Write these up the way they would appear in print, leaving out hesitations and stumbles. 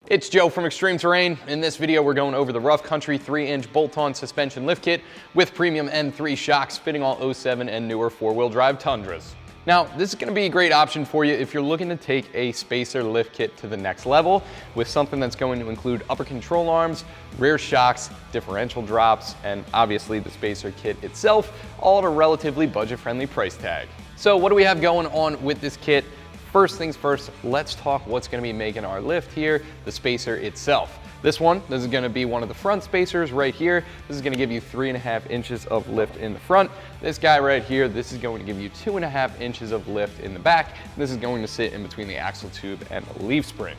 It's Joe from ExtremeTerrain. In this video, we're going over the Rough Country 3-inch bolt-on suspension lift kit with premium N3 shocks fitting all 07 and newer 4-wheel drive Tundras. Now, this is going to be a great option for you if you're looking to take a spacer lift kit to the next level with something that's going to include upper control arms, rear shocks, differential drops, and obviously the spacer kit itself, all at a relatively budget-friendly price tag. So what do we have going on with this kit? First things first, let's talk what's going to be making our lift here, the spacer itself. This is going to be one of the front spacers right here. This is going to give you 3.5 inches of lift in the front. This guy right here, this is going to give you 2.5 inches of lift in the back. This is going to sit in between the axle tube and the leaf spring.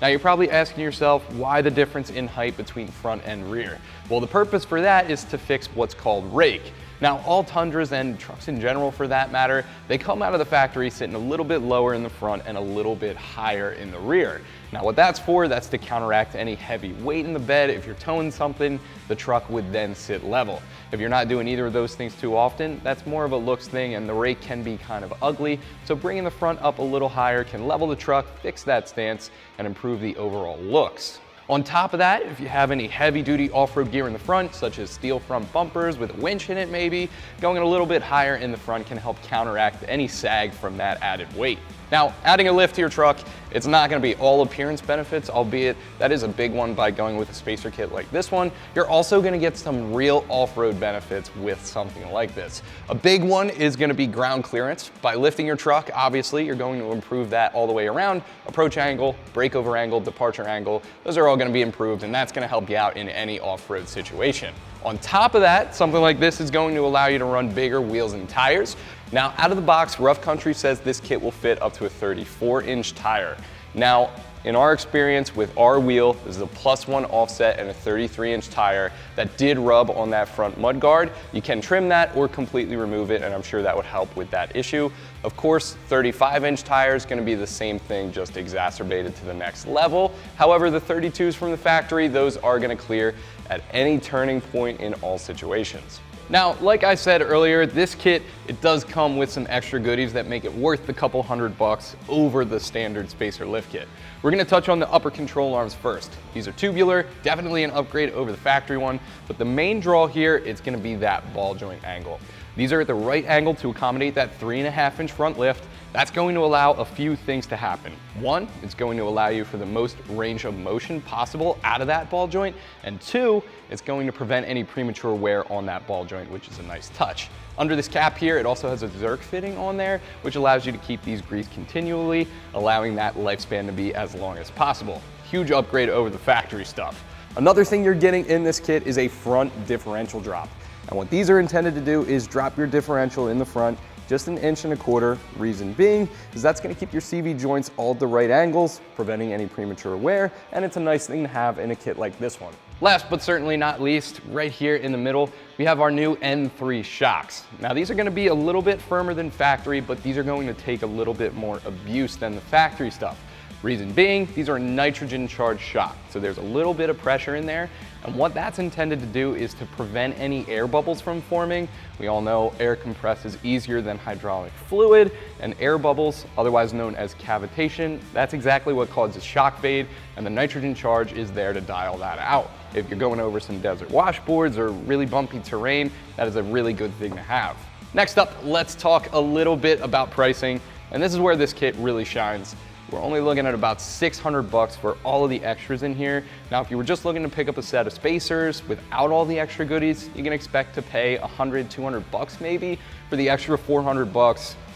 Now you're probably asking yourself, why the difference in height between front and rear? Well, the purpose for that is to fix what's called rake. Now, all Tundras and trucks in general for that matter, they come out of the factory sitting a little bit lower in the front and a little bit higher in the rear. Now what that's for, that's to counteract any heavy weight in the bed. If you're towing something, the truck would then sit level. If you're not doing either of those things too often, that's more of a looks thing and the rake can be kind of ugly. So bringing the front up a little higher can level the truck, fix that stance, and improve the overall looks. On top of that, if you have any heavy-duty off-road gear in the front, such as steel front bumpers with a winch in it maybe, going a little bit higher in the front can help counteract any sag from that added weight. Now, adding a lift to your truck, it's not going to be all appearance benefits, albeit that is a big one by going with a spacer kit like this one. You're also going to get some real off-road benefits with something like this. A big one is going to be ground clearance. By lifting your truck, obviously, you're going to improve that all the way around. Approach angle, breakover angle, departure angle, those are all going to be improved, and that's going to help you out in any off-road situation. On top of that, something like this is going to allow you to run bigger wheels and tires. Now, out of the box, Rough Country says this kit will fit up to a 34-inch tire. Now, in our experience with our wheel, this is a +1 offset and a 33-inch tire that did rub on that front mud guard. You can trim that or completely remove it, and I'm sure that would help with that issue. Of course, 35-inch tire is going to be the same thing, just exacerbated to the next level. However, the 32s from the factory, those are going to clear at any turning point in all situations. Now, like I said earlier, this kit, it does come with some extra goodies that make it worth the couple $100 over the standard spacer lift kit. We're going to touch on the upper control arms first. These are tubular, definitely an upgrade over the factory one, but the main draw here is going to be that ball joint angle. These are at the right angle to accommodate that 3.5-inch front lift. That's going to allow a few things to happen. One, it's going to allow you for the most range of motion possible out of that ball joint. And two, it's going to prevent any premature wear on that ball joint, which is a nice touch. Under this cap here, it also has a Zerk fitting on there, which allows you to keep these greased continually, allowing that lifespan to be as long as possible. Huge upgrade over the factory stuff. Another thing you're getting in this kit is a front differential drop. And what these are intended to do is drop your differential in the front just 1.25 inches. Reason being is that's going to keep your CV joints all at the right angles, preventing any premature wear, and it's a nice thing to have in a kit like this one. Last but certainly not least, right here in the middle, we have our new N3 shocks. Now these are going to be a little bit firmer than factory, but these are going to take a little bit more abuse than the factory stuff. Reason being, these are nitrogen charged shocks, so there's a little bit of pressure in there, and what that's intended to do is to prevent any air bubbles from forming. We all know air compresses easier than hydraulic fluid, and air bubbles, otherwise known as cavitation, that's exactly what causes shock fade, and the nitrogen charge is there to dial that out. If you're going over some desert washboards or really bumpy terrain, that is a really good thing to have. Next up, let's talk a little bit about pricing, and this is where this kit really shines. We're only looking at about $600 for all of the extras in here. Now, if you were just looking to pick up a set of spacers without all the extra goodies, you can expect to pay $100, $200 maybe. For the extra $400,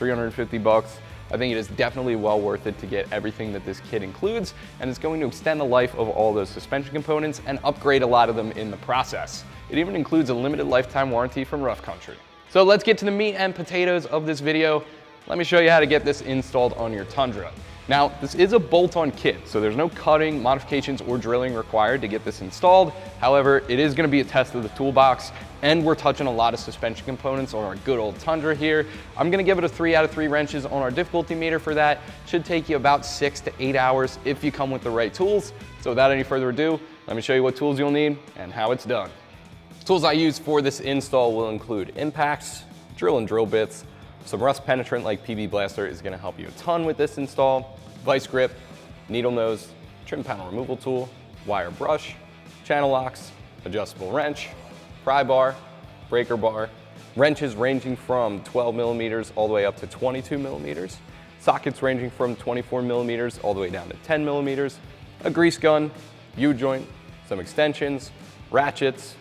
$350, I think it is definitely well worth it to get everything that this kit includes, and it's going to extend the life of all those suspension components and upgrade a lot of them in the process. It even includes a limited lifetime warranty from Rough Country. So let's get to the meat and potatoes of this video. Let me show you how to get this installed on your Tundra. Now, this is a bolt-on kit, so there's no cutting, modifications, or drilling required to get this installed. However, it is gonna be a test of the toolbox, and we're touching a lot of suspension components on our good old Tundra here. I'm gonna give it a 3 out of 3 wrenches on our difficulty meter for that. Should take you about 6 to 8 hours if you come with the right tools. So without any further ado, let me show you what tools you'll need and how it's done. The tools I use for this install will include impacts, drill and drill bits, some rust penetrant like PV Blaster is gonna help you a ton with this install, vice grip, needle nose, trim panel removal tool, wire brush, channel locks, adjustable wrench, pry bar, breaker bar, wrenches ranging from 12 millimeters all the way up to 22 millimeters, sockets ranging from 24 millimeters all the way down to 10 millimeters, a grease gun, U-joint, some extensions, ratchets,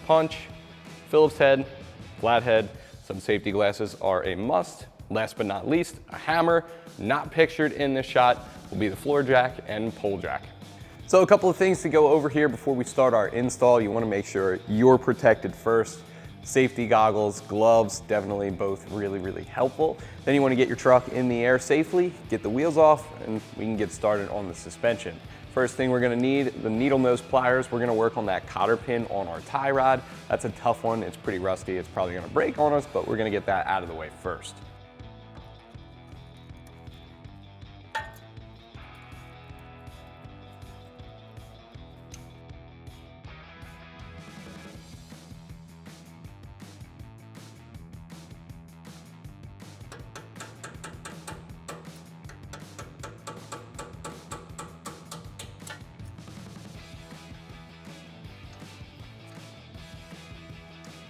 punch, Phillips head, flathead, some safety glasses are a must. Last but not least, a hammer, not pictured in this shot, will be the floor jack and pole jack. So a couple of things to go over here before we start our install. You want to make sure you're protected first. Safety goggles, gloves, definitely both really helpful. Then you want to get your truck in the air safely, get the wheels off, and we can get started on the suspension. First thing we're going to need, the needle nose pliers. We're going to work on that cotter pin on our tie rod. That's a tough one. It's pretty rusty. It's probably going to break on us, but we're going to get that out of the way first.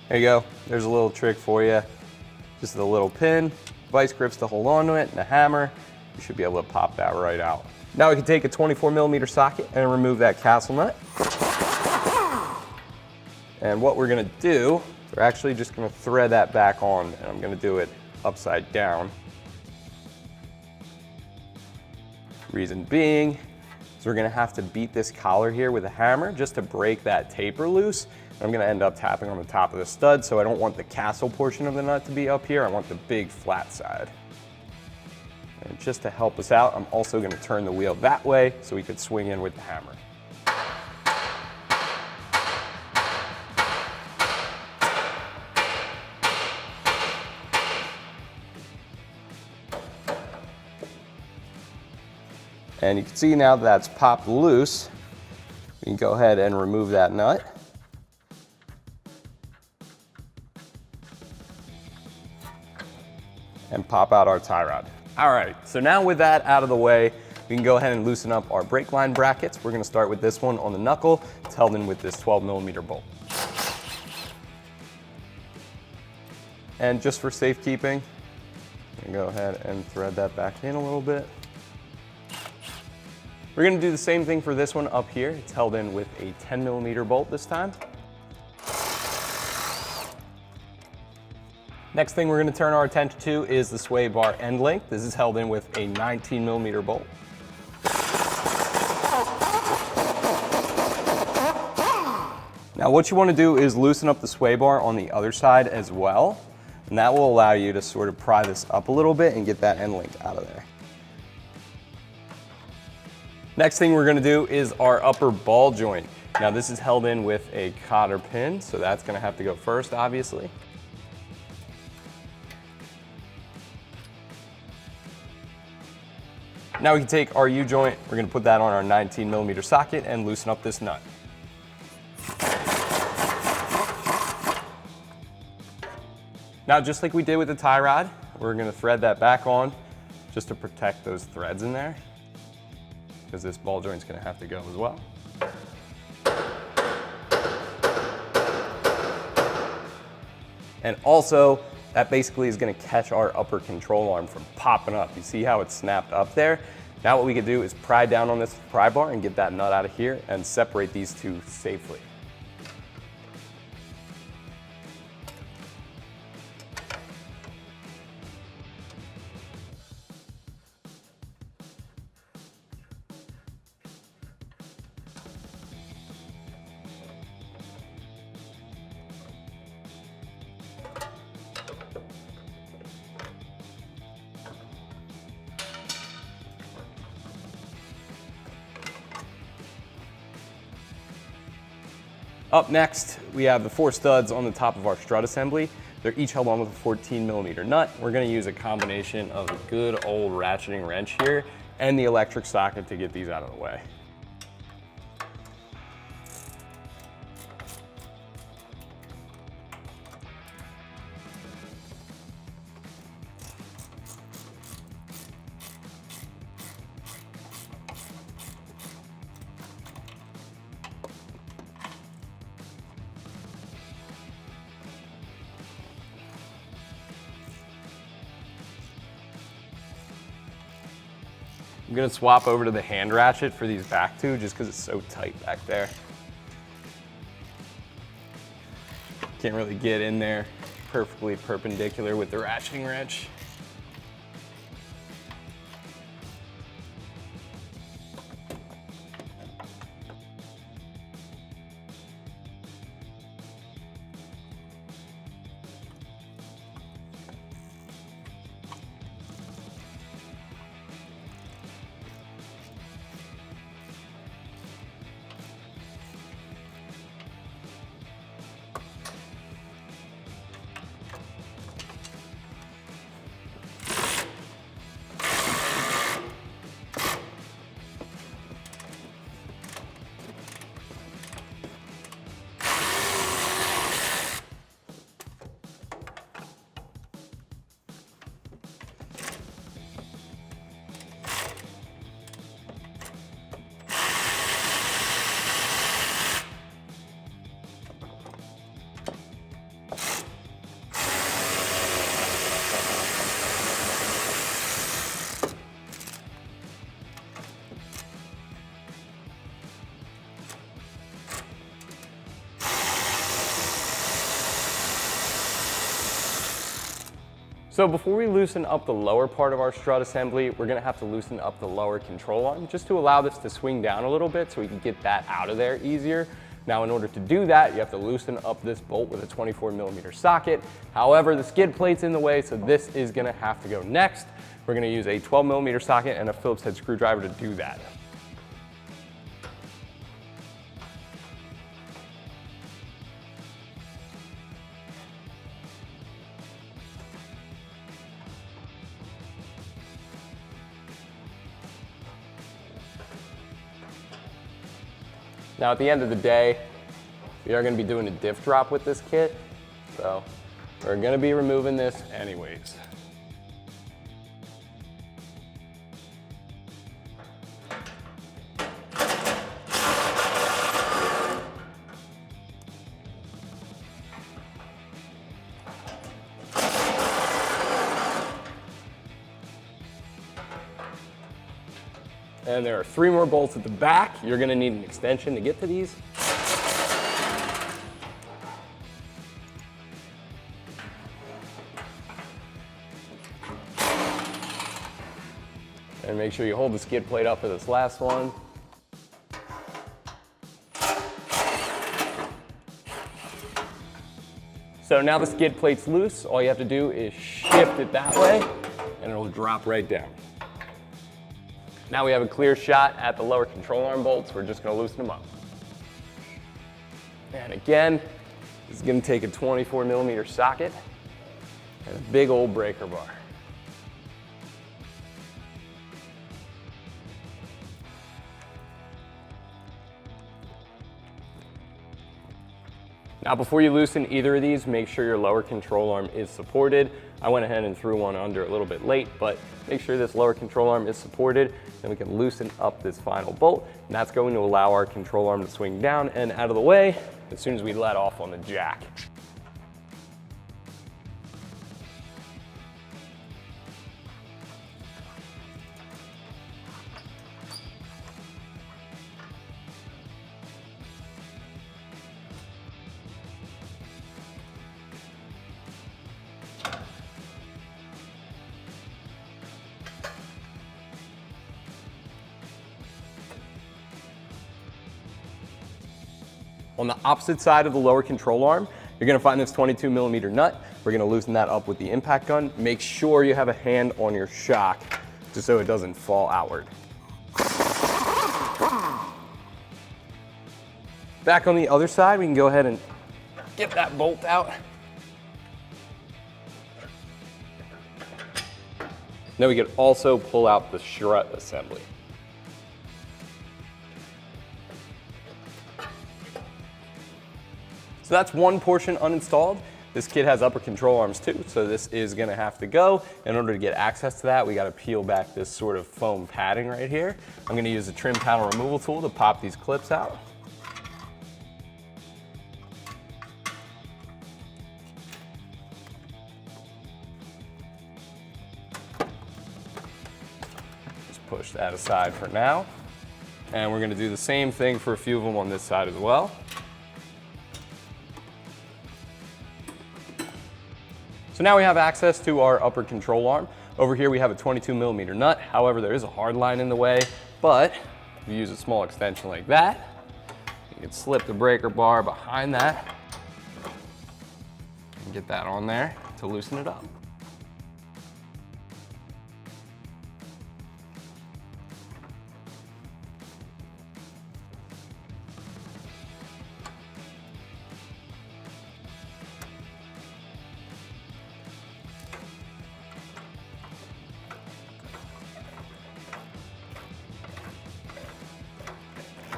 There you go, there's a little trick for you. Just a little pin, vice grips to hold on to it, and a hammer. You should be able to pop that right out. Now we can take a 24 millimeter socket and remove that castle nut. And what we're gonna do, we're actually just gonna thread that back on, and I'm gonna do it upside down. Reason being is we're gonna have to beat this collar here with a hammer just to break that taper loose. I'm gonna end up tapping on the top of the stud, so I don't want the castle portion of the nut to be up here. I want the big flat side. And just to help us out, I'm also gonna turn the wheel that way so we could swing in with the hammer. And you can see now that that's popped loose, we can go ahead and remove that nut. And pop out our tie rod. All right, so now with that out of the way, we can go ahead and loosen up our brake line brackets. We're gonna start with this one on the knuckle. It's held in with this 12 millimeter bolt. And just for safekeeping, I'm gonna go ahead and thread that back in a little bit. We're gonna do the same thing for this one up here. It's held in with a 10 millimeter bolt this time. Next thing we're going to turn our attention to is the sway bar end length. This is held in with a 19 millimeter bolt. Now what you want to do is loosen up the sway bar on the other side as well, and that will allow you to sort of pry this up a little bit and get that end length out of there. Next thing we're going to do is our upper ball joint. Now this is held in with a cotter pin, so that's going to have to go first, obviously. Now we can take our U-joint, we're gonna put that on our 19 millimeter socket and loosen up this nut. Now just like we did with the tie rod, we're gonna thread that back on just to protect those threads in there, because this ball joint's gonna have to go as well. And also, that basically is going to catch our upper control arm from popping up. You see how it's snapped up there? Now what we can do is pry down on this pry bar and get that nut out of here and separate these two safely. Up next, we have the 4 studs on the top of our strut assembly. They're each held on with a 14 millimeter nut. We're gonna use a combination of a good old ratcheting wrench here and the electric socket to get these out of the way. I'm gonna swap over to the hand ratchet for these back two just because it's so tight back there. Can't really get in there perfectly perpendicular with the ratcheting wrench. So before we loosen up the lower part of our strut assembly, we're gonna have to loosen up the lower control arm just to allow this to swing down a little bit so we can get that out of there easier. Now, in order to do that, you have to loosen up this bolt with a 24mm socket. However, the skid plate's in the way, so this is gonna have to go next. We're gonna use a 12mm socket and a Phillips head screwdriver to do that. Now, at the end of the day, we are going to be doing a diff drop with this kit, so we're going to be removing this anyways. And there are 3 more bolts at the back. You're gonna need an extension to get to these. And make sure you hold the skid plate up for this last one. So now the skid plate's loose. All you have to do is shift it that way and it'll drop right down. Now we have a clear shot at the lower control arm bolts. We're just gonna loosen them up. And again, this is gonna take a 24mm socket and a big old breaker bar. Now before you loosen either of these, make sure your lower control arm is supported. I went ahead and threw one under a little bit late, but make sure this lower control arm is supported, and we can loosen up this final bolt, and that's going to allow our control arm to swing down and out of the way as soon as we let off on the jack. On the opposite side of the lower control arm, you're gonna find this 22mm nut. We're gonna loosen that up with the impact gun. Make sure you have a hand on your shock just so it doesn't fall outward. Back on the other side, we can go ahead and get that bolt out. Then we can also pull out the strut assembly. So that's one portion uninstalled. This kit has upper control arms too, so this is gonna have to go. In order to get access to that, we gotta peel back this sort of foam padding right here. I'm gonna use a trim panel removal tool to pop these clips out. Just push that aside for now. And we're gonna do the same thing for a few of them on this side as well. So now we have access to our upper control arm. Over here we have a 22mm nut. However, there is a hard line in the way, but if you use a small extension like that, you can slip the breaker bar behind that and get that on there to loosen it up.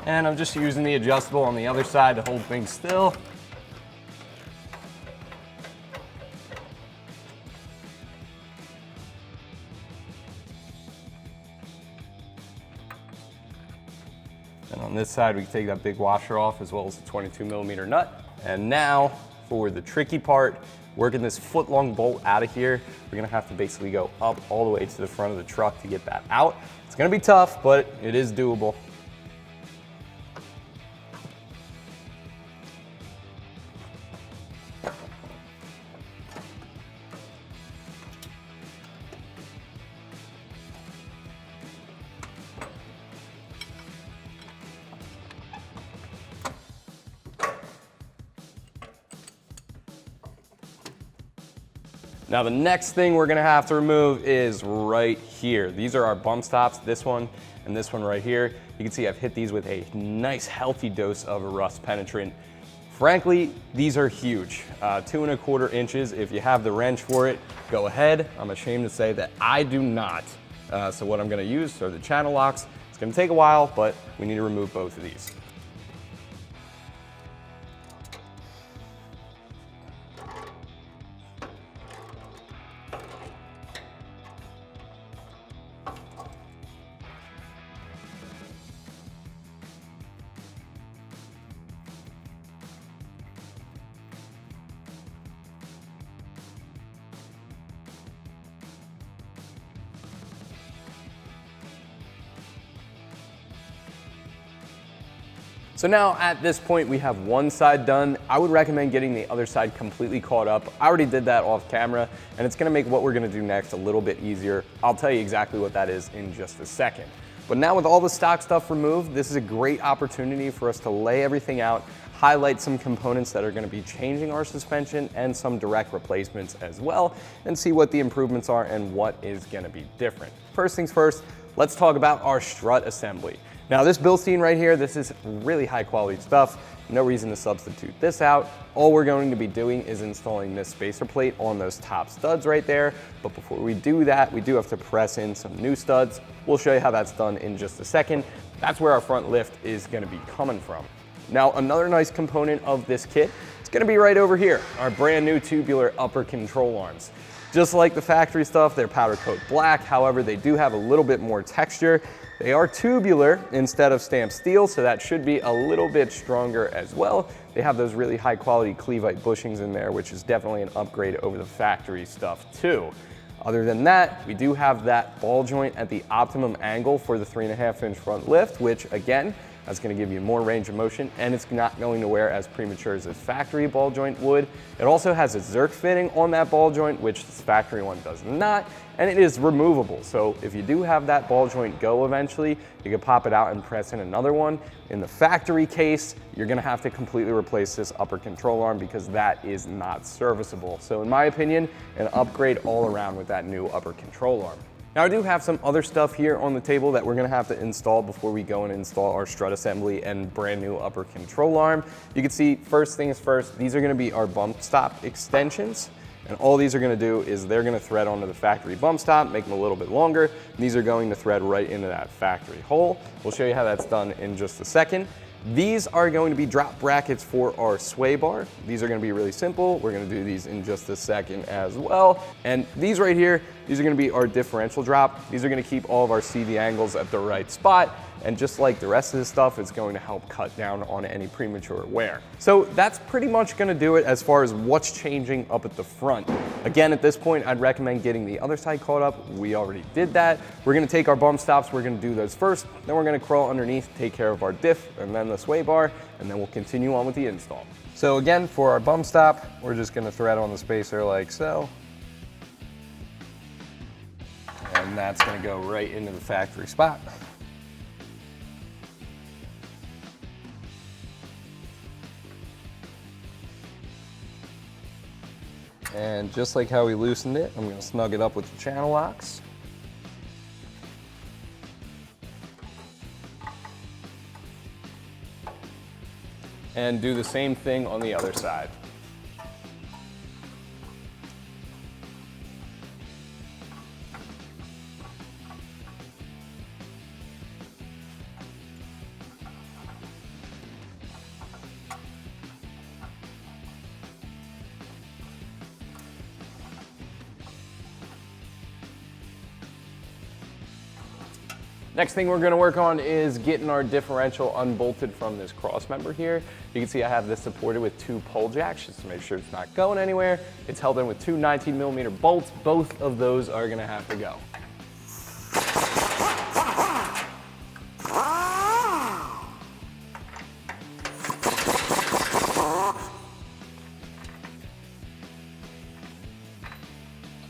And I'm just using the adjustable on the other side to hold things still. And on this side, we can take that big washer off as well as the 22mm nut. And now for the tricky part, working this foot-long bolt out of here, we're gonna have to basically go up all the way to the front of the truck to get that out. It's gonna be tough, but it is doable. Now the next thing we're gonna have to remove is right here. These are our bump stops, this one and this one right here. You can see I've hit these with a nice healthy dose of rust penetrant. Frankly, these are huge, 2¼ inches. If you have the wrench for it, go ahead. I'm ashamed to say that I do not. So what I'm gonna use are the channel locks. It's gonna take a while, but we need to remove both of these. So now at this point we have one side done. I would recommend getting the other side completely caught up. I already did that off camera and it's gonna make what we're gonna do next a little bit easier. I'll tell you exactly what that is in just a second. But now with all the stock stuff removed, this is a great opportunity for us to lay everything out, highlight some components that are gonna be changing our suspension and some direct replacements as well, and see what the improvements are and what is gonna be different. First things first, let's talk about our strut assembly. Now this Bilstein right here, this is really high quality stuff. No reason to substitute this out. All we're going to be doing is installing this spacer plate on those top studs right there. But before we do that, we do have to press in some new studs. We'll show you how that's done in just a second. That's where our front lift is gonna be coming from. Now another nice component of this kit, it's gonna be right over here, our brand new tubular upper control arms. Just like the factory stuff, they're powder coat black. However, they do have a little bit more texture. They are tubular instead of stamped steel, so that should be a little bit stronger as well. They have those really high quality clevite bushings in there, which is definitely an upgrade over the factory stuff too. Other than that, we do have that ball joint at the optimum angle for the 3.5-inch front lift, which again, that's gonna give you more range of motion and it's not going to wear as premature as this factory ball joint would. It also has a Zerk fitting on that ball joint, which this factory one does not, and it is removable. So if you do have that ball joint go eventually, you can pop it out and press in another one. In the factory case, you're gonna have to completely replace this upper control arm because that is not serviceable. So in my opinion, an upgrade all around with that new upper control arm. Now I do have some other stuff here on the table that we're gonna have to install before we go and install our strut assembly and brand new upper control arm. You can see, first things first, these are gonna be our bump stop extensions. And all these are gonna do is they're gonna thread onto the factory bump stop, make them a little bit longer. And these are going to thread right into that factory hole. We'll show you how that's done in just a second. These are going to be drop brackets for our sway bar. These are gonna be really simple. We're gonna do these in just a second as well. And these right here, these are gonna be our differential drop. These are gonna keep all of our CV angles at the right spot. And just like the rest of this stuff, it's going to help cut down on any premature wear. So that's pretty much gonna do it as far as what's changing up at the front. Again, at this point, I'd recommend getting the other side caught up. We already did that. We're gonna take our bump stops, we're gonna do those first, then we're gonna crawl underneath, take care of our diff, and then the sway bar, and then we'll continue on with the install. So again, for our bump stop, we're just gonna thread on the spacer like so. And that's gonna go right into the factory spot. And just like how we loosened it, I'm gonna snug it up with the channel locks. And do the same thing on the other side. Next thing we're gonna work on is getting our differential unbolted from this cross member here. You can see I have this supported with 2 pull jacks just to make sure it's not going anywhere. It's held in with 2 19mm bolts. Both of those are gonna have to go.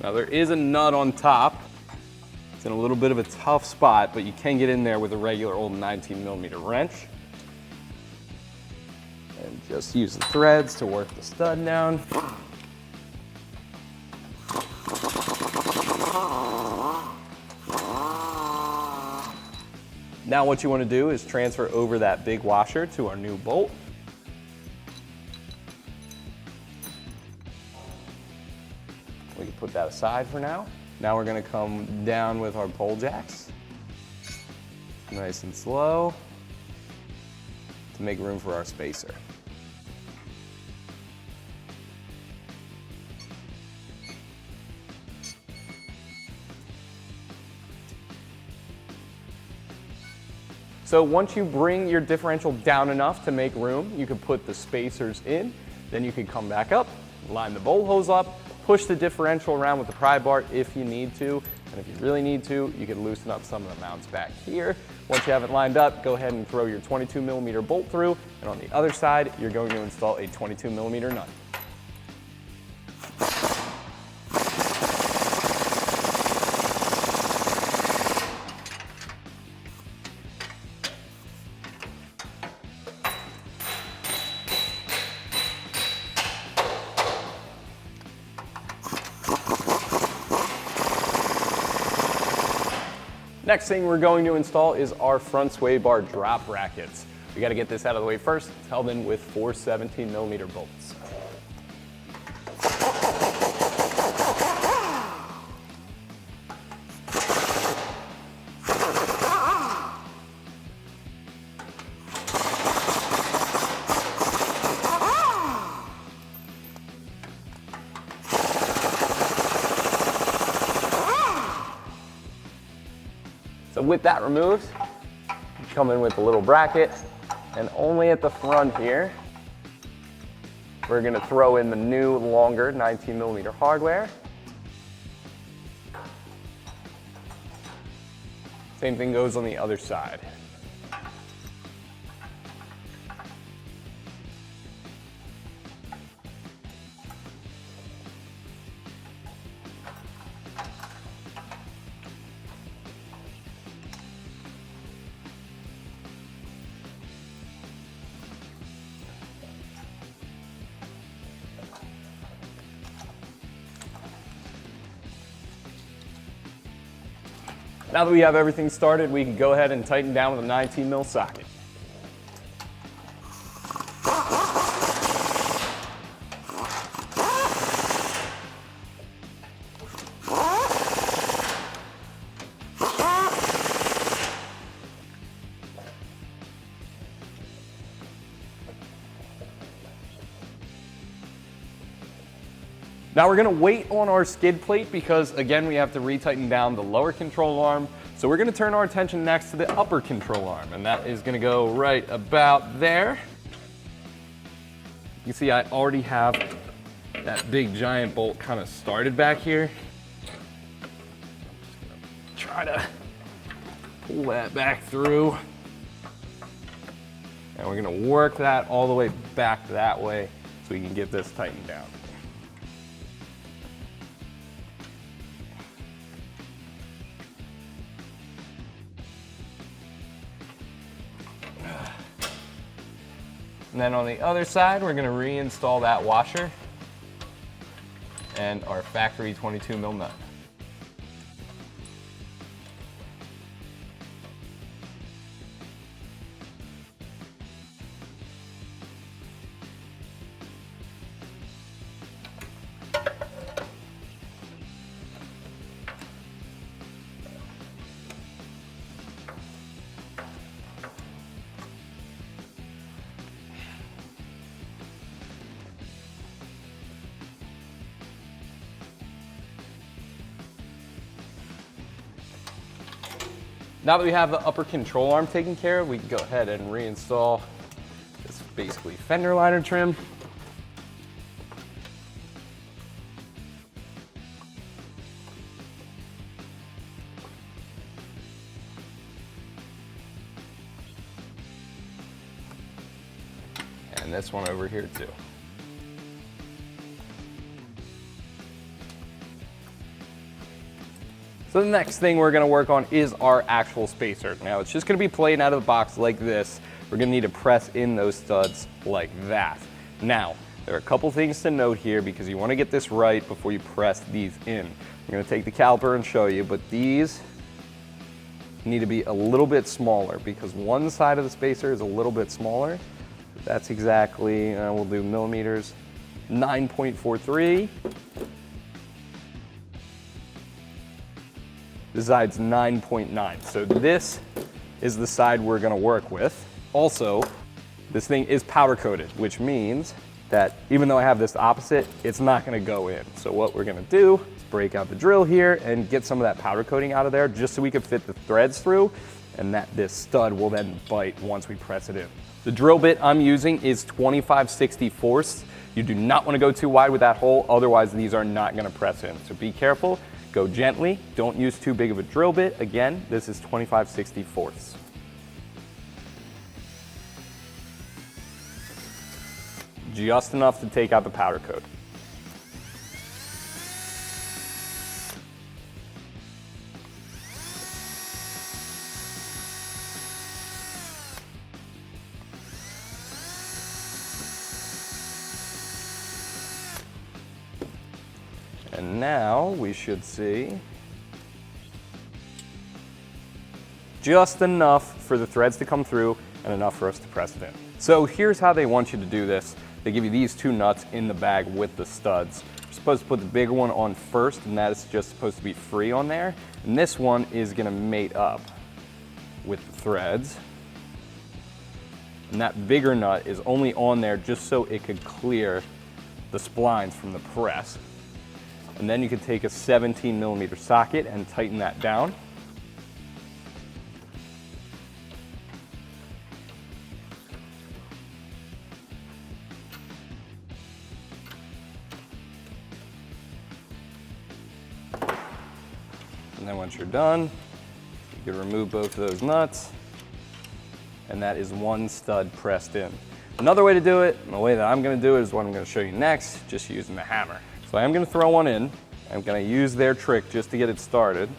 Now there is a nut on top. It's in a little bit of a tough spot, but you can get in there with a regular old 19mm wrench. And just use the threads to work the stud down. Now what you want to do is transfer over that big washer to our new bolt. We can put that aside for now. Now we're gonna come down with our pole jacks, nice and slow, to make room for our spacer. So once you bring your differential down enough to make room, you can put the spacers in, then you can come back up, line the bolt hose up, push the differential around with the pry bar if you need to, and if you really need to, you can loosen up some of the mounts back here. Once you have it lined up, go ahead and throw your 22mm bolt through, and on the other side, you're going to install a 22mm nut. Next thing we're going to install is our front sway bar drop brackets. We got to get this out of the way first. It's held in with 4 17mm bolts. So with that removed, you come in with a little bracket, and only at the front here, we're gonna throw in the new longer 19mm hardware. Same thing goes on the other side. Now that we have everything started, we can go ahead and tighten down with a 19mm socket. Now we're gonna wait on our skid plate because again, we have to retighten down the lower control arm. So we're gonna turn our attention next to the upper control arm, and that is gonna go right about there. You can see I already have that big giant bolt kind of started back here. Just gonna try to pull that back through. And we're gonna work that all the way back that way so we can get this tightened down. And then on the other side, we're gonna reinstall that washer and our factory 22 mil nut. Now that we have the upper control arm taken care of, we can go ahead and reinstall this basically fender liner trim. And this one over here too. So the next thing we're gonna work on is our actual spacer. Now it's just gonna be playing out of the box like this. We're gonna need to press in those studs like that. Now, there are a couple things to note here because you wanna get this right before you press these in. I'm gonna take the caliper and show you, but these need to be a little bit smaller because one side of the spacer is a little bit smaller. That's exactly, we'll do millimeters, 9.43. This side's 9.9. So this is the side we're gonna work with. Also, this thing is powder coated, which means that even though I have this opposite, it's not gonna go in. So what we're gonna do is break out the drill here and get some of that powder coating out of there just so we can fit the threads through and that this stud will then bite once we press it in. The drill bit I'm using is 25/64. You do not wanna go too wide with that hole, otherwise these are not gonna press in. So be careful. Go gently, don't use too big of a drill bit. Again, this is 25/64. Just enough to take out the powder coat. And now we should see just enough for the threads to come through and enough for us to press it in. So here's how they want you to do this. They give you these two nuts in the bag with the studs. You're supposed to put the bigger one on first, and that is just supposed to be free on there. And this one is gonna mate up with the threads. And that bigger nut is only on there just so it could clear the splines from the press. And then you can take a 17mm socket and tighten that down. And then once you're done, you can remove both of those nuts, and that is one stud pressed in. Another way to do it, and the way that I'm gonna do it is what I'm gonna show you next, just using the hammer. So I am gonna throw one in. I'm gonna use their trick just to get it started.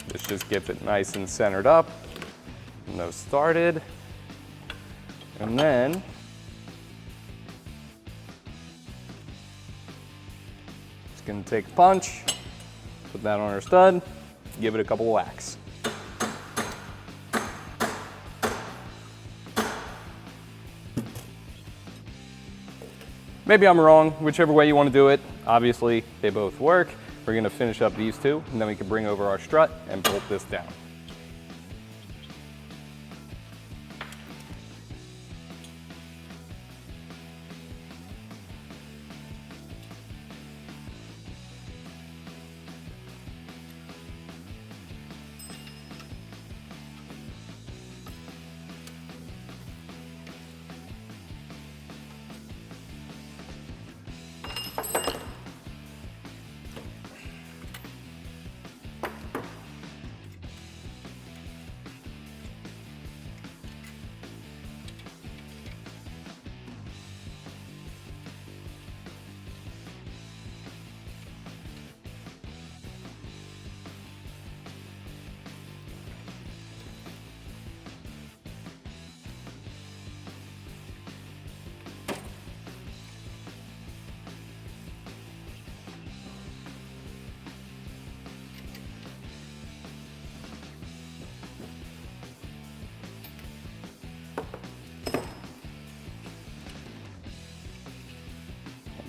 This just gets it nice and centered up. And those started. And then gonna take a punch, put that on our stud, give it a couple whacks. Maybe I'm wrong, whichever way you want to do it. Obviously, they both work. We're gonna finish up these two, and then we can bring over our strut and bolt this down.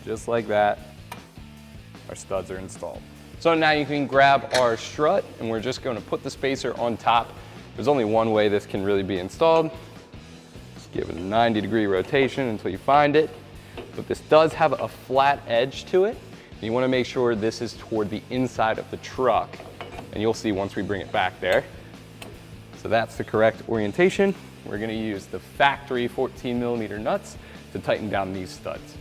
Just like that, our studs are installed. So now you can grab our strut and we're just going to put the spacer on top. There's only one way this can really be installed. Just give it a 90-degree rotation until you find it. But this does have a flat edge to it. And you want to make sure this is toward the inside of the truck. And you'll see once we bring it back there. So that's the correct orientation. We're going to use the factory 14mm nuts to tighten down these studs.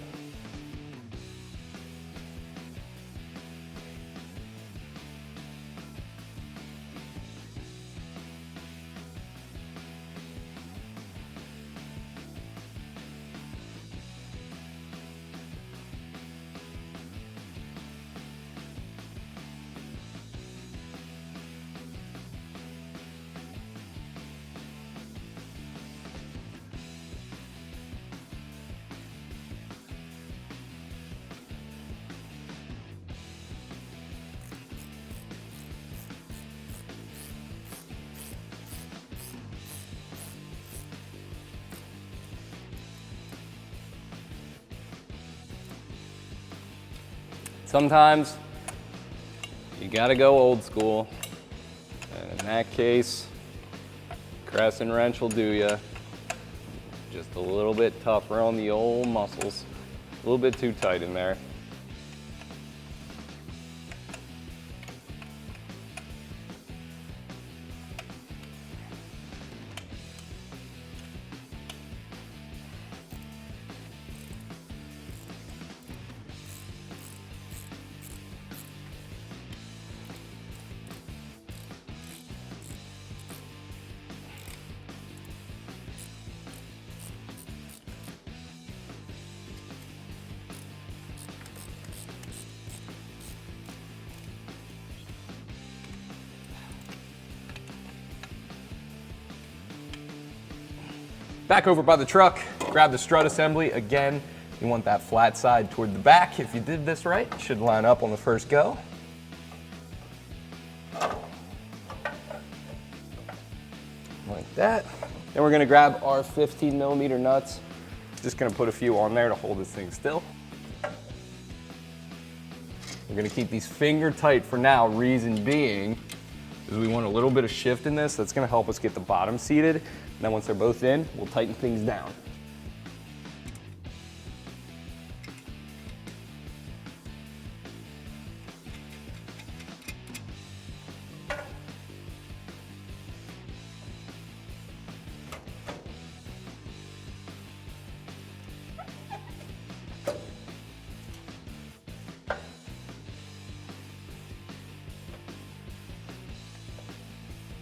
Sometimes you gotta go old school, and in that case, crescent wrench will do ya. Just a little bit tougher on the old muscles, a little bit too tight in there. Back over by the truck, grab the strut assembly. Again, you want that flat side toward the back. If you did this right, it should line up on the first go. Like that. Then we're gonna grab our 15mm nuts. Just gonna put a few on there to hold this thing still. We're gonna keep these finger tight for now, reason being is we want a little bit of shift in this. That's gonna help us get the bottom seated. And then once they're both in, we'll tighten things down.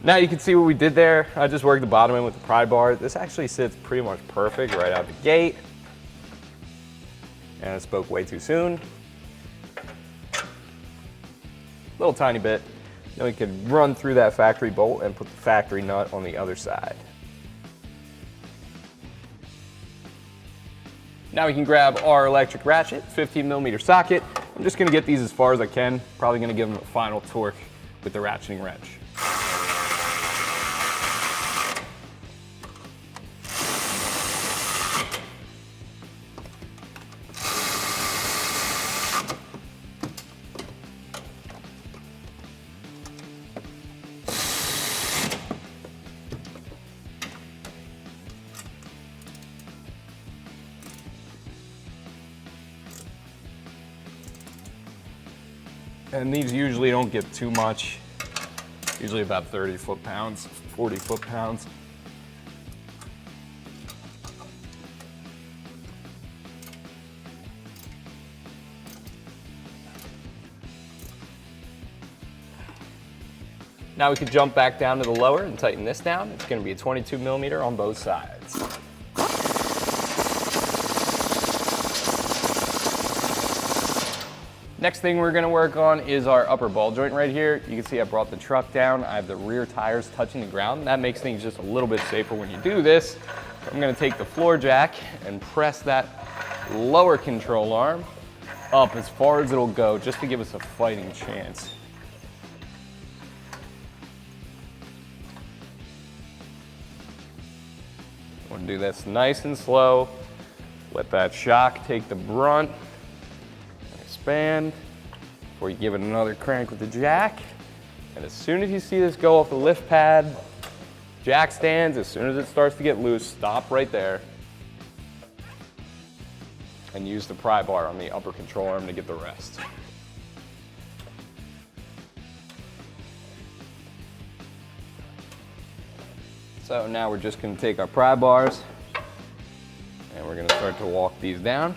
Now you can see what we did there. I just worked the bottom in with the pry bar. This actually sits pretty much perfect right out the gate. And I spoke way too soon. Little tiny bit. Then we can run through that factory bolt and put the factory nut on the other side. Now we can grab our electric ratchet, 15mm socket. I'm just gonna get these as far as I can. Probably gonna give them a final torque with the ratcheting wrench. And these usually don't get too much, usually about 30 foot-pounds, 40 foot-pounds. Now we could jump back down to the lower and tighten this down. It's going to be a 22 millimeter on both sides. Next thing we're going to work on is our upper ball joint right here. You can see I brought the truck down. I have the rear tires touching the ground. That makes things just a little bit safer when you do this. I'm going to take the floor jack and press that lower control arm up as far as it'll go, just to give us a fighting chance. We'll do this nice and slow. Let that shock take the brunt. Expand before you give it another crank with the jack. And as soon as you see this go off the lift pad, jack stands, as soon as it starts to get loose, stop right there. And use the pry bar on the upper control arm to get the rest. So now we're just going to take our pry bars and we're going to start to walk these down.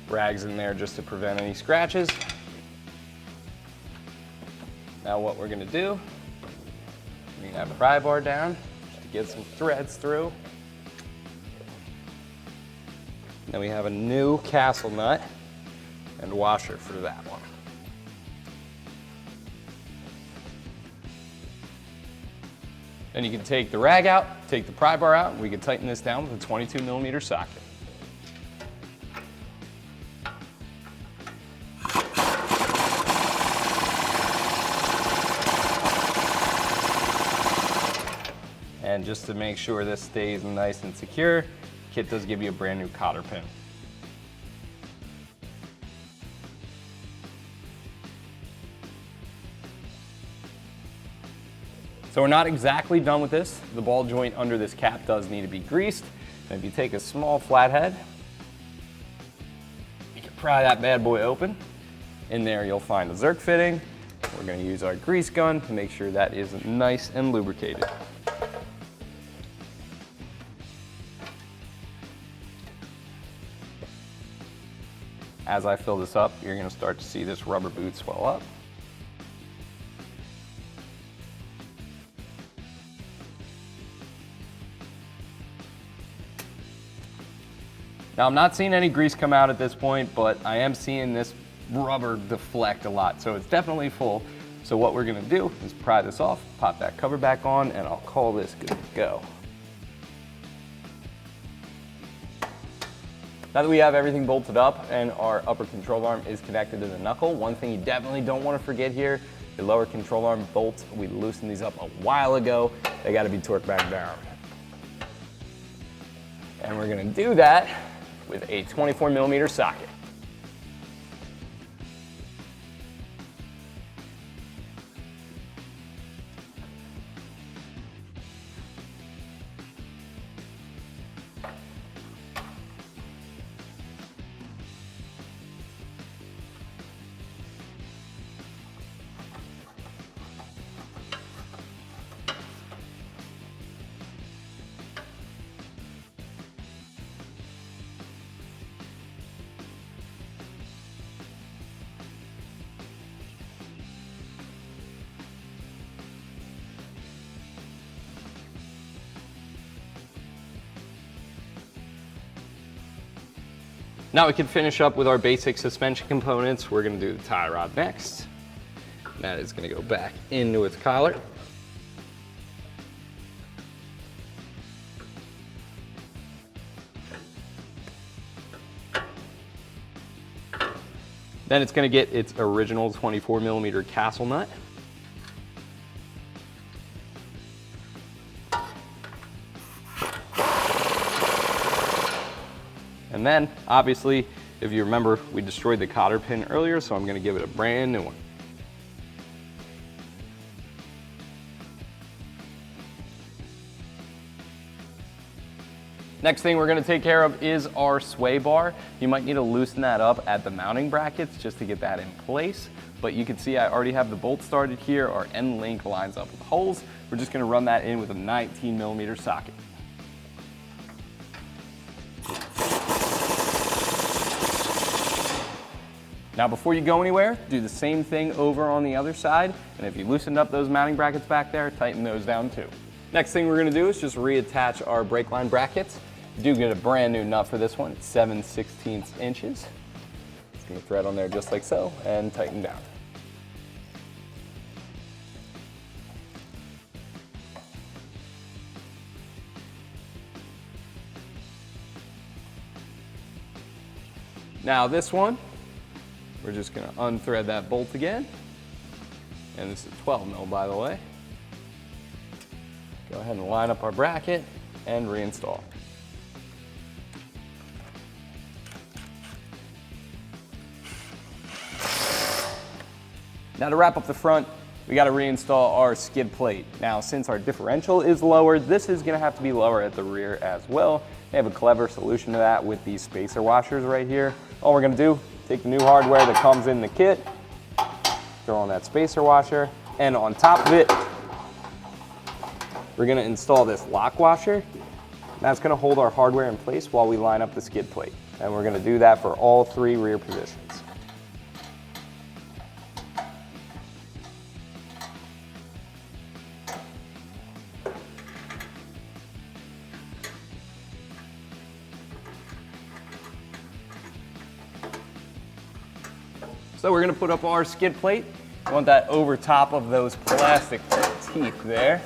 Rags in there just to prevent any scratches. Now what we're going to do, bring that pry bar down just to get some threads through. Then we have a new castle nut and washer for that one. Then you can take the rag out, take the pry bar out, and we can tighten this down with a 22 millimeter socket. And just to make sure this stays nice and secure, kit does give you a brand new cotter pin. So we're not exactly done with this. The ball joint under this cap does need to be greased. And if you take a small flathead, you can pry that bad boy open. In there you'll find a Zerk fitting. We're going to use our grease gun to make sure that is nice and lubricated. As I fill this up, you're going to start to see this rubber boot swell up. Now I'm not seeing any grease come out at this point, but I am seeing this rubber deflect a lot, so it's definitely full. So what we're gonna do is pry this off, pop that cover back on, and I'll call this good to go. Now that we have everything bolted up and our upper control arm is connected to the knuckle, one thing you definitely don't want to forget here, your lower control arm bolts, we loosened these up a while ago. They got to be torqued back down. And we're going to do that with a 24 millimeter socket. Now we can finish up with our basic suspension components. We're going to do the tie rod next. That is going to go back into its collar. Then it's going to get its original 24 millimeter castle nut. And then, obviously, if you remember, we destroyed the cotter pin earlier, so I'm going to give it a brand new one. Next thing we're gonna take care of is our sway bar. You might need to loosen that up at the mounting brackets just to get that in place. But you can see I already have the bolt started here. Our end link lines up with the holes. We're just gonna run that in with a 19mm socket. Now before you go anywhere, do the same thing over on the other side. And if you loosened up those mounting brackets back there, tighten those down too. Next thing we're gonna do is just reattach our brake line brackets. You do get a brand new nut for this one. It's 7/16 inches. Just gonna thread on there just like so and tighten down. Now this one, we're just gonna unthread that bolt again. And this is 12mm, by the way. Go ahead and line up our bracket and reinstall. Now to wrap up the front, we gotta reinstall our skid plate. Now, since our differential is lower, this is gonna have to be lower at the rear as well. They have a clever solution to that with these spacer washers right here. All we're gonna do, take the new hardware that comes in the kit, throw on that spacer washer, and on top of it, we're gonna install this lock washer. That's gonna hold our hardware in place while we line up the skid plate. And we're gonna do that for all 3 rear positions. So we're gonna put up our skid plate. We want that over top of those plastic teeth there.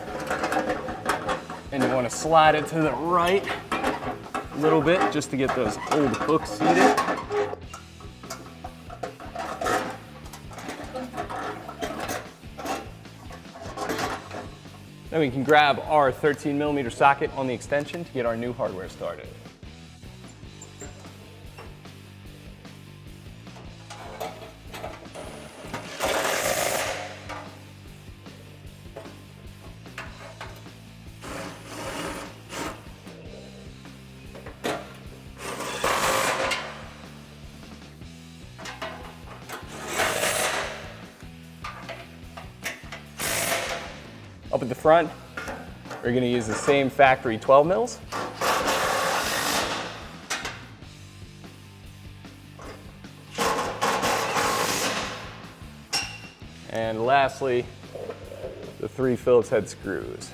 And you wanna slide it to the right a little bit just to get those old hooks seated. Then we can grab our 13mm socket on the extension to get our new hardware started. Up at the front, we're gonna use the same factory 12mm. And lastly, the 3 Phillips head screws.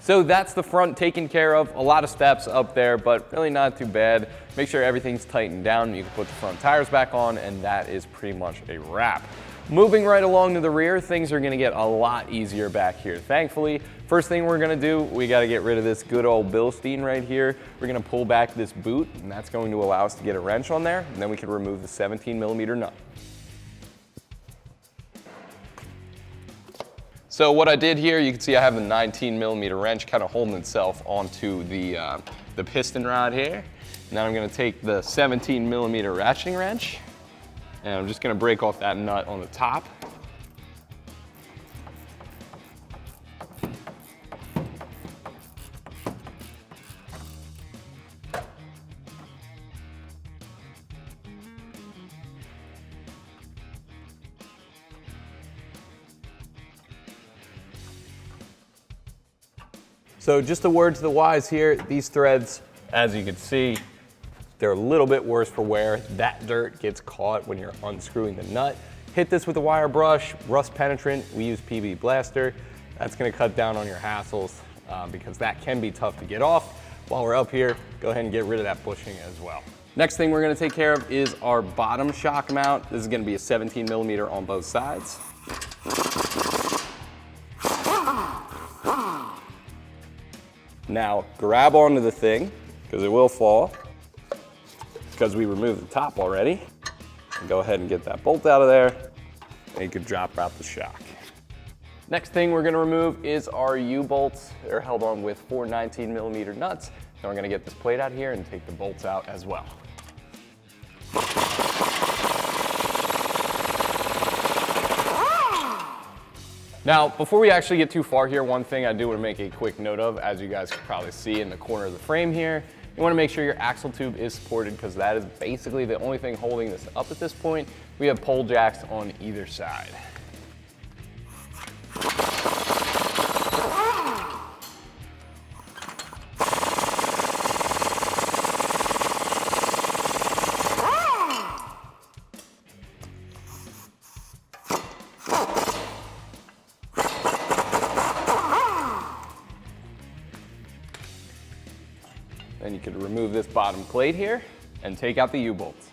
So that's the front taken care of. A lot of steps up there, but really not too bad. Make sure everything's tightened down. You can put the front tires back on, and that is pretty much a wrap. Moving right along to the rear, things are gonna get a lot easier back here, thankfully. First thing we're gonna do, we gotta get rid of this good old Bilstein right here. We're gonna pull back this boot, and that's going to allow us to get a wrench on there, and then we can remove the 17mm nut. So what I did here, you can see I have the 19mm wrench kind of holding itself onto the piston rod here. Now I'm gonna take the 17mm ratcheting wrench, and I'm just gonna break off that nut on the top. So just a word to the wise here, these threads, as you can see, they're a little bit worse for wear. That dirt gets caught when you're unscrewing the nut. Hit this with a wire brush, rust penetrant, we use PB Blaster. That's gonna cut down on your hassles because that can be tough to get off. While we're up here, go ahead and get rid of that bushing as well. Next thing we're gonna take care of is our bottom shock mount. This is gonna be a 17mm on both sides. Now grab onto the thing, because it will fall, because we removed the top already. And go ahead and get that bolt out of there, and you can drop out the shock. Next thing we're gonna remove is our U-bolts. They're held on with 4 19mm nuts. Then we're gonna get this plate out here and take the bolts out as well. Now, before we actually get too far here, one thing I do want to make a quick note of, as you guys can probably see in the corner of the frame here, you want to make sure your axle tube is supported because that is basically the only thing holding this up at this point. We have pole jacks on either side. Then you could remove this bottom plate here and take out the U-bolts.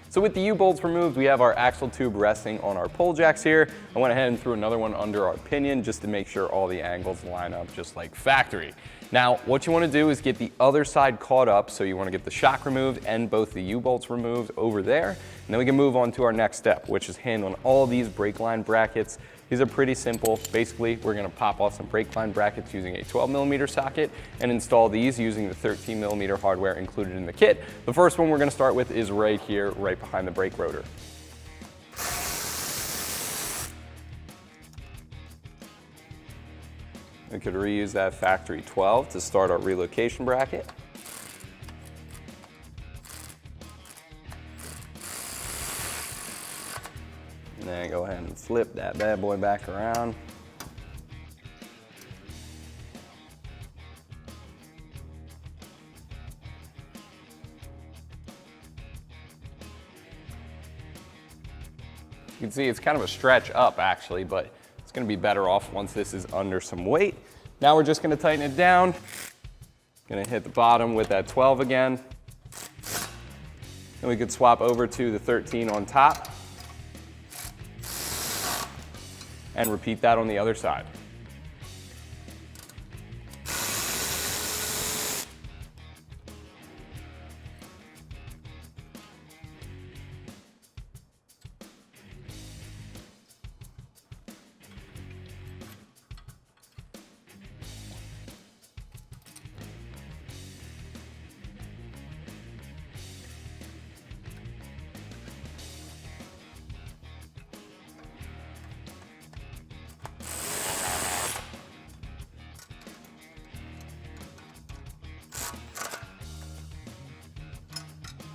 So with the U-bolts removed, we have our axle tube resting on our pole jacks here. I went ahead and threw another one under our pinion just to make sure all the angles line up just like factory. Now, what you want to do is get the other side caught up. So you want to get the shock removed and both the U-bolts removed over there. And then we can move on to our next step, which is handling all these brake line brackets. These are pretty simple. Basically, we're going to pop off some brake line brackets using a 12mm socket and install these using the 13mm hardware included in the kit. The first one we're going to start with is right here, right behind the brake rotor. We could reuse that factory 12 to start our relocation bracket. And then go ahead and flip that bad boy back around. You can see it's kind of a stretch up actually, but it's going to be better off once this is under some weight. Now we're just going to tighten it down. Going to hit the bottom with that 12 again. Then we could swap over to the 13 on top. And repeat that on the other side.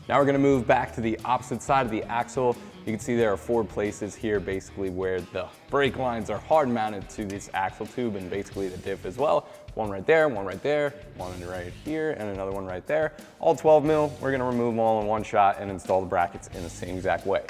Now we're going to move back to the opposite side of the axle. You can see there are 4 places here basically where the brake lines are hard mounted to this axle tube and basically the diff as well. One right there, one right there, one right here, and another one right there. All 12 mil. We're going to remove them all in one shot and install the brackets in the same exact way.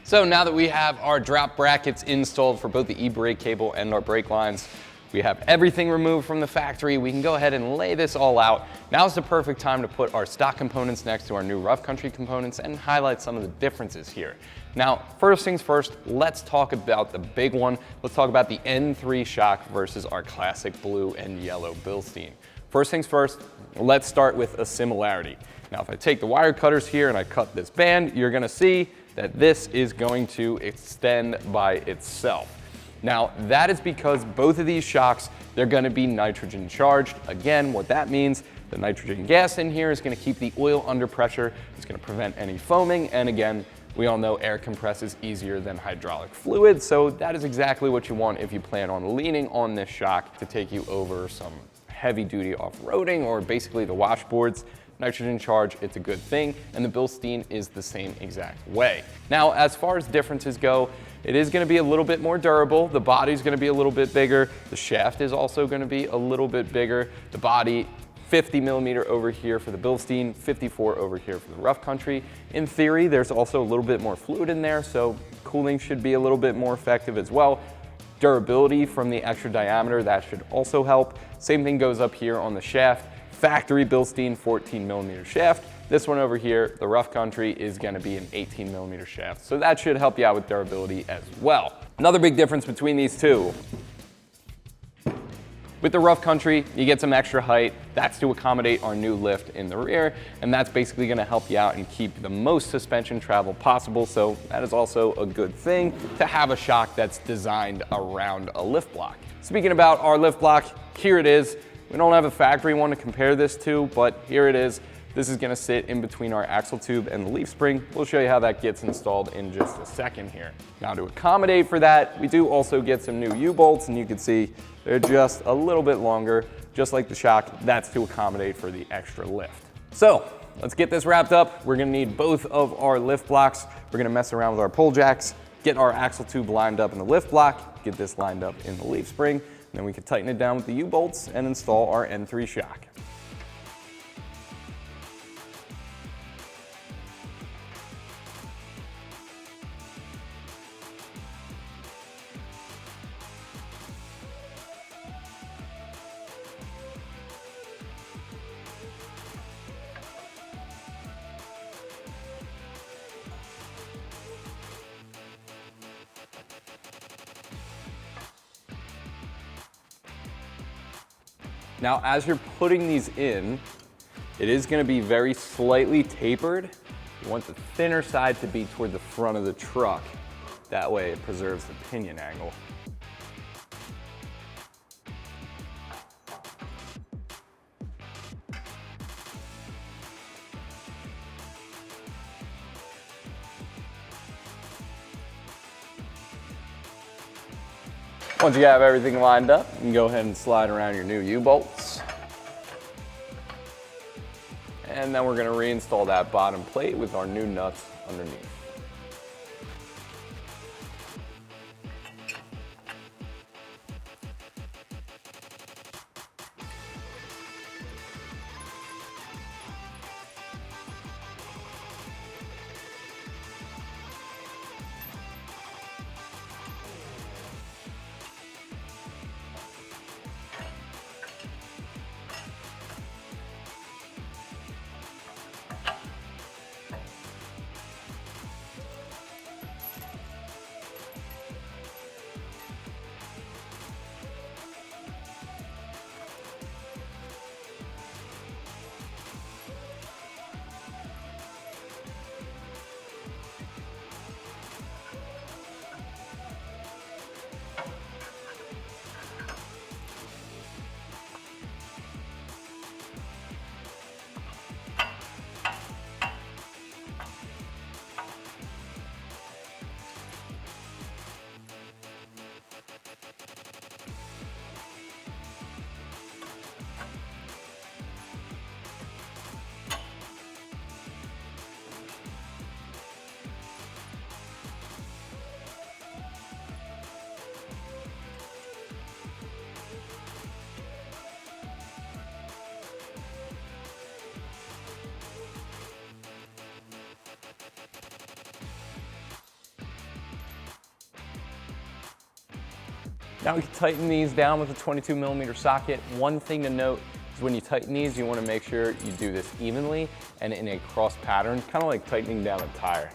So now that we have our drop brackets installed for both the e-brake cable and our brake lines, we have everything removed from the factory, we can go ahead and lay this all out. Now's the perfect time to put our stock components next to our new rough country components and highlight some of the differences here. Now, first things first, let's talk about the big one. Let's talk about the N3 shock versus our classic blue and yellow Bilstein. First things first, let's start with a similarity. Now, if I take the wire cutters here and I cut this band, you're gonna see that this is going to extend by itself. Now, that is because both of these shocks, they're gonna be nitrogen charged. Again, what that means, the nitrogen gas in here is gonna keep the oil under pressure. It's gonna prevent any foaming. And again, we all know air compresses easier than hydraulic fluid. So that is exactly what you want if you plan on leaning on this shock to take you over some heavy duty off-roading or basically the washboards. Nitrogen charge, it's a good thing, and the Bilstein is the same exact way. Now, as far as differences go, it is gonna be a little bit more durable. The body's gonna be a little bit bigger. The shaft is also gonna be a little bit bigger. The body, 50 millimeter over here for the Bilstein, 54 over here for the rough country. In theory, there's also a little bit more fluid in there, so cooling should be a little bit more effective as well. Durability from the extra diameter, that should also help. Same thing goes up here on the shaft. Factory Bilstein 14 millimeter shaft. This one over here, the rough country, is gonna be an 18 millimeter shaft. So that should help you out with durability as well. Another big difference between these two. With the rough country, you get some extra height. That's to accommodate our new lift in the rear, and that's basically gonna help you out and keep the most suspension travel possible. So that is also a good thing to have a shock that's designed around a lift block. Speaking about our lift block, here it is. We don't have a factory one to compare this to, but here it is. This is gonna sit in between our axle tube and the leaf spring. We'll show you how that gets installed in just a second here. Now, to accommodate for that, we do also get some new U-bolts, and you can see they're just a little bit longer, just like the shock. That's to accommodate for the extra lift. So let's get this wrapped up. We're gonna need both of our lift blocks. We're gonna mess around with our pull jacks, get our axle tube lined up in the lift block, get this lined up in the leaf spring, and then we can tighten it down with the U-bolts and install our N3 shock. Now, as you're putting these in, it is gonna be very slightly tapered. You want the thinner side to be toward the front of the truck. That way it preserves the pinion angle. Once you have everything lined up, you can go ahead and slide around your new U-bolts. And then we're gonna reinstall that bottom plate with our new nuts underneath. Now we can tighten these down with a 22mm socket. One thing to note is when you tighten these, you want to make sure you do this evenly and in a cross pattern, kind of like tightening down a tire.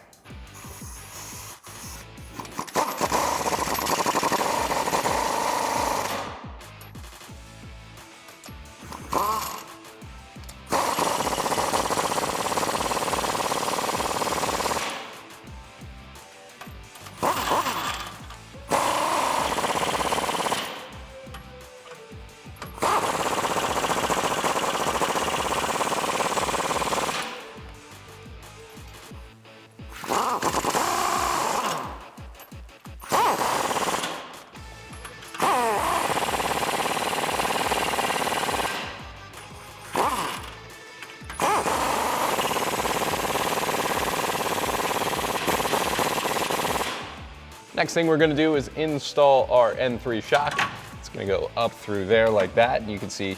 Next thing we're gonna do is install our N3 shock. It's gonna go up through there like that. And you can see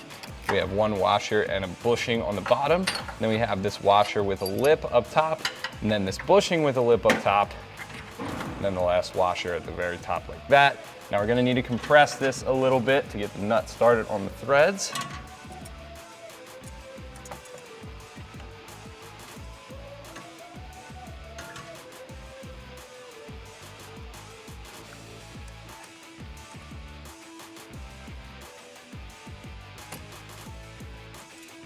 we have one washer and a bushing on the bottom. And then we have this washer with a lip up top, and then this bushing with a lip up top, and then the last washer at the very top like that. Now we're gonna need to compress this a little bit to get the nut started on the threads.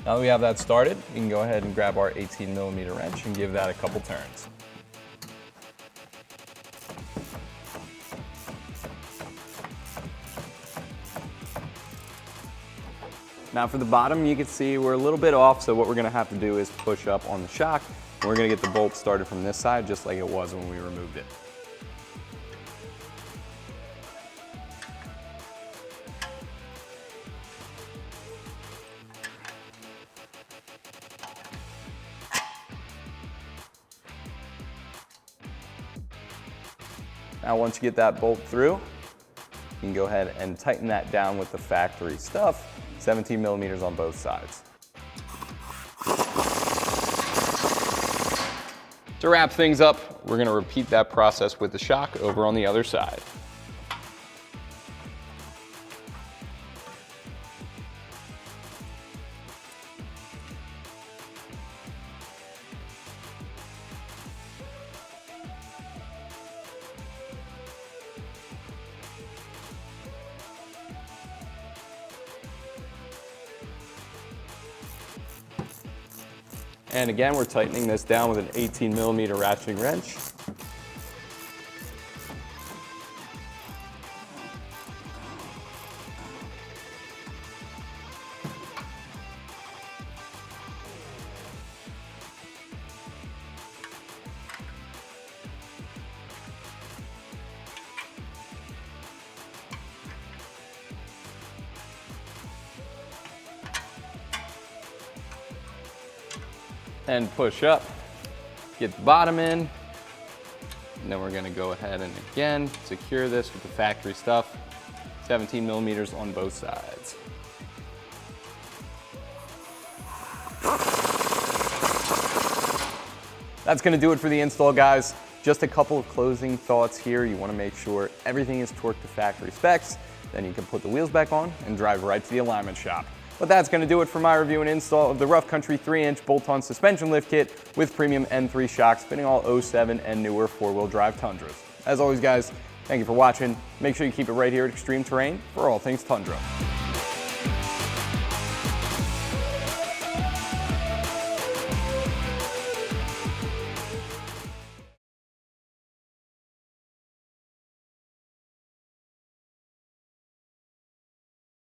Now that we have that started, we can go ahead and grab our 18mm wrench and give that a couple turns. Now for the bottom, you can see we're a little bit off, so what we're gonna have to do is push up on the shock. We're gonna get the bolt started from this side, just like it was when we removed it. Now once you get that bolt through, you can go ahead and tighten that down with the factory stuff, 17mm on both sides. To wrap things up, we're gonna repeat that process with the shock over on the other side. And again, we're tightening this down with an 18mm ratcheting wrench. And push up, get the bottom in, and then we're gonna go ahead and again, secure this with the factory stuff, 17mm on both sides. That's gonna do it for the install, guys. Just a couple of closing thoughts here. You wanna make sure everything is torqued to factory specs, then you can put the wheels back on and drive right to the alignment shop. But that's gonna do it for my review and install of the Rough Country 3-inch bolt-on suspension lift kit with premium N3 shocks fitting all 07 and newer 4-wheel drive Tundras. As always, guys, thank you for watching. Make sure you keep it right here at Extreme Terrain for all things Tundra.